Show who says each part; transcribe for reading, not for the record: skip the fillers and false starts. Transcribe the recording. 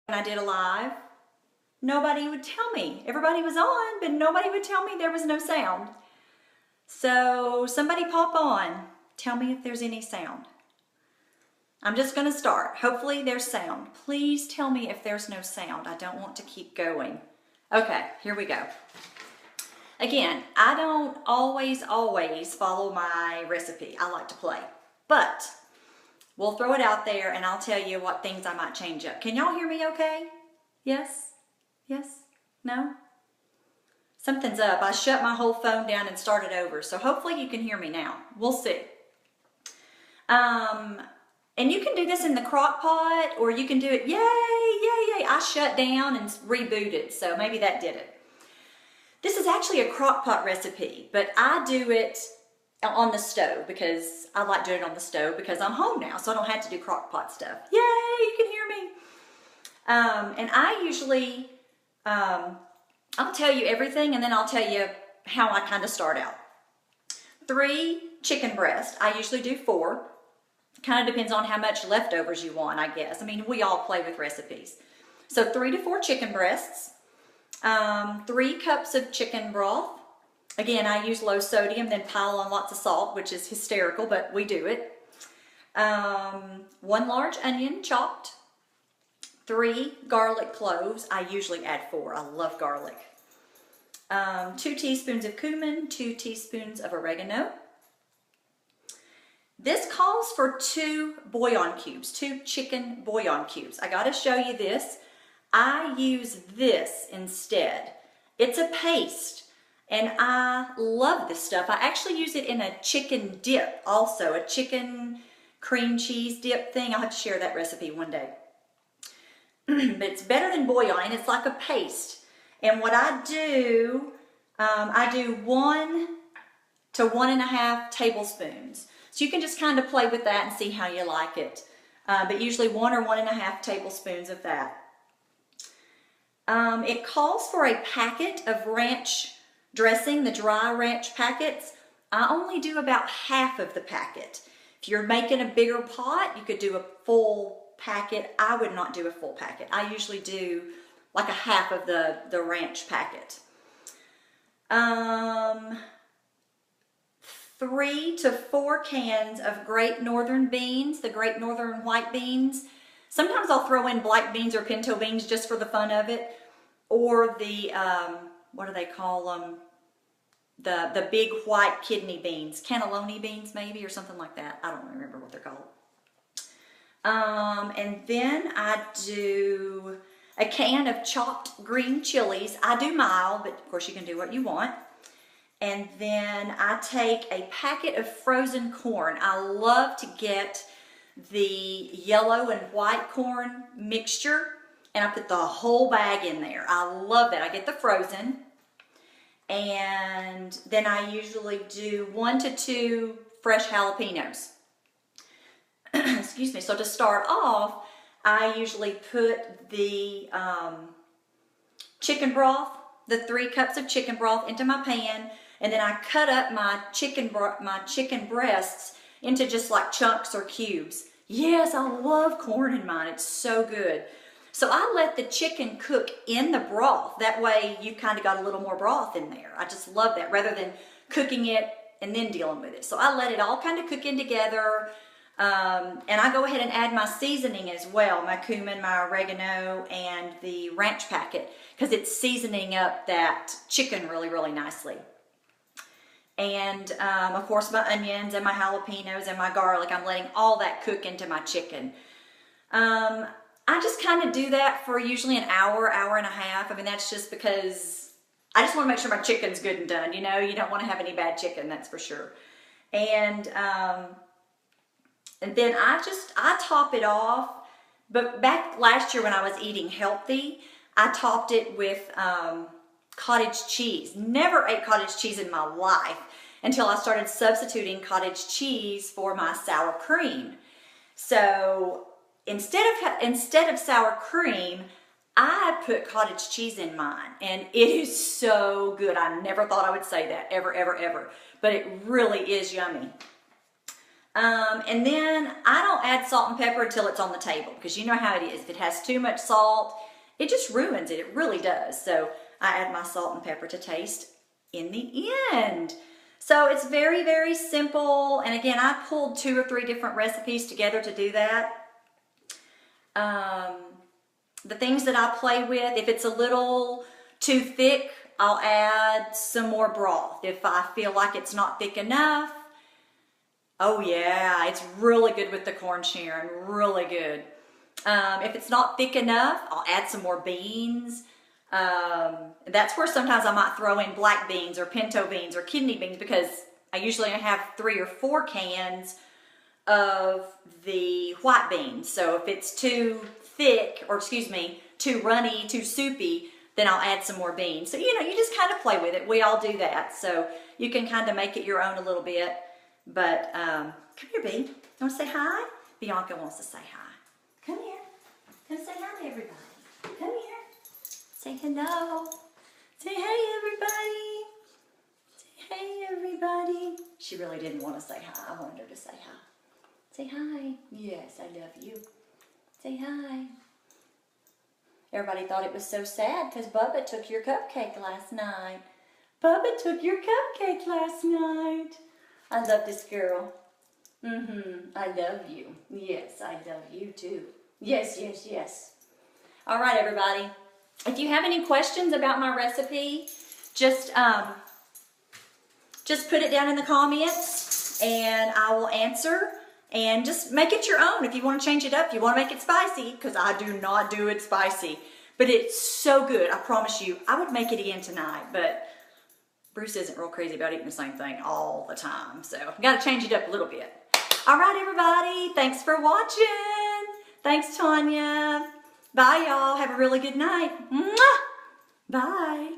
Speaker 1: when I did a live, nobody would tell me. Everybody was on, but nobody would tell me there was no sound. So somebody pop on. Tell me if there's any sound. I'm just going to start. Hopefully there's sound. Please tell me if there's no sound. I don't want to keep going. Okay, here we go. Again, I don't always follow my recipe. I like to play. But we'll throw it out there and I'll tell you what things I might change up. Can y'all hear me okay? Yes? Yes? No? Something's up. I shut my whole phone down and started over. So hopefully you can hear me now. We'll see. And you can do this in the crock pot or you can do it, yay. I shut down and rebooted. So maybe that did it. This is actually a crock pot recipe, but I do it on the stove because I like doing it on the stove because I'm home now, so I don't have to do crock pot stuff. Yay, you can hear me. And I usually, I'll tell you everything and then I'll tell you how I kind of start out. 3 chicken breasts. I usually do 4. Kind of depends on how much leftovers you want, I guess. I mean, we all play with recipes. So 3 to 4 chicken breasts. 3 cups of chicken broth. Again, I use low sodium, then pile on lots of salt, which is hysterical, but we do it. 1 large onion chopped. 3 garlic cloves. I usually add 4. I love garlic. 2 teaspoons of cumin, 2 teaspoons of oregano. This calls for 2 bouillon cubes, 2 chicken bouillon cubes. I gotta show you this. I use this instead. It's a paste and I love this stuff. I actually use it in a chicken dip also, a chicken cream cheese dip thing. I'll have to share that recipe one day. But it's better than bouillon. It's like a paste. And what I do 1 to 1.5 tablespoons. So you can just kind of play with that and see how you like it. But usually 1 or 1.5 tablespoons of that. It calls for a packet of ranch dressing, the dry ranch packets. I only do about half of the packet. If you're making a bigger pot, you could do a full packet. I would not do a full packet. I usually do like a half of the ranch packet. 3 to 4 cans of Great Northern beans, the Great Northern white beans. Sometimes I'll throw in black beans or pinto beans just for the fun of it. Or the, what do they call them? The big white kidney beans. Cannelloni beans maybe or something like that. I don't remember what they're called. And then I do a can of chopped green chilies. I do mild, but of course you can do what you want. And then I take a packet of frozen corn. I love to get the yellow and white corn mixture and I put the whole bag in there. I love that. I get the frozen and then I usually do 1 to 2 fresh jalapenos. Excuse me. So to start off, I usually put the chicken broth, the 3 cups of chicken broth into my pan, and then I cut up my chicken breasts into just like chunks or cubes. Yes, I love corn in mine. It's so good. So I let the chicken cook in the broth. That way you kind of got a little more broth in there. I just love that rather than cooking it and then dealing with it. So I let it all kind of cook in together. And I go ahead and add my seasoning as well, my cumin, my oregano, and the ranch packet because it's seasoning up that chicken really, really nicely. And of course my onions and my jalapenos and my garlic, I'm letting all that cook into my chicken. I just kind of do that for usually an hour, hour and a half. I mean, that's just because I just want to make sure my chicken's good and done. You know, you don't want to have any bad chicken, that's for sure. And then I top it off. But back last year when I was eating healthy, I topped it with cottage cheese. Never ate cottage cheese in my life until I started substituting cottage cheese for my sour cream. So instead of sour cream, I put cottage cheese in mine, and it is so good. I never thought I would say that, ever, ever, ever, but it really is yummy. And then I don't add salt and pepper until it's on the table, because you know how it is. If it has too much salt, it just ruins it. It really does. So I add my salt and pepper to taste in the end. So it's very, very simple. And again, I pulled 2 or 3 different recipes together to do that. The things that I play with, if it's a little too thick, I'll add some more broth. If I feel like it's not thick enough, oh yeah, it's really good with the corn, Sharon, really good. If it's not thick enough, I'll add some more beans. That's where sometimes I might throw in black beans or pinto beans or kidney beans, because I usually have 3 or 4 cans of the white beans. So if it's too thick, or excuse me, too runny, too soupy, then I'll add some more beans. So, you know, you just kind of play with it. We all do that. So you can kind of make it your own a little bit. But come here, B. You want to say hi? Bianca wants to say hi. Come here. Come say hi to everybody. Come here. Say hello. Say hey, everybody. Say hey, everybody. She really didn't want to say hi. I wanted her to say hi. Say hi. Yes, I love you. Say hi. Everybody thought it was so sad because Bubba took your cupcake last night. Bubba took your cupcake last night. I love this girl. I love you. Yes, I love you too. Yes, yes, yes. All right, everybody. If you have any questions about my recipe, just put it down in the comments and I will answer. And just make it your own if you want to change it up. If you want to make it spicy, because I do not do it spicy. But it's so good, I promise you. I would make it again tonight, but Bruce isn't real crazy about eating the same thing all the time. So I've got to change it up a little bit. All right, everybody. Thanks for watching. Thanks, Tanya. Bye, y'all. Have a really good night. Mwah! Bye.